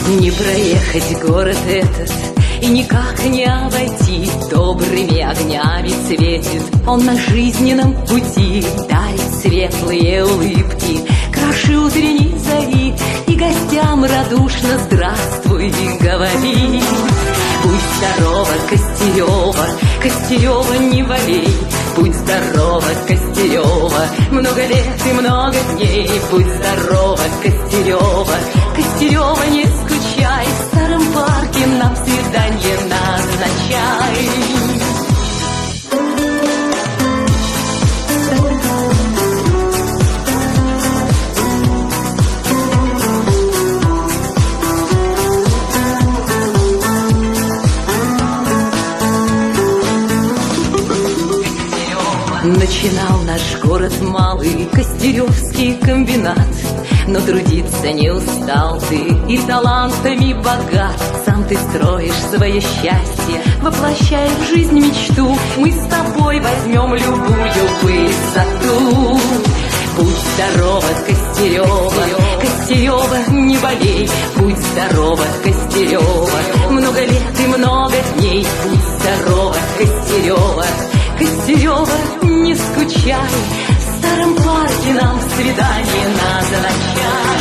Не проехать город этот и никак не обойти. Добрыми огнями светит он на жизненном пути, дарит светлые улыбки краше утренней зари, и гостям радушно здравствуй говори. Будь здорова, Костерева, Костерева, не болей. Будь здорова, Костерева, много лет и много дней. Будь здорова, Костерева, Костерева, не скучай. В старом парке нам свидание назначай. Начинал наш город малый, Костеревский комбинат, но трудиться не устал ты и талантами богат. Сам ты строишь свое счастье, воплощаешь в жизнь мечту. Мы с тобой возьмем любую высоту. Будь здорова, Костерева, Костерева, не болей. Будь здорова, Костерева, много лет и много дней. Будь здорова, Костерева, Костерева, не скучай. В старом парке нам свидание назначай.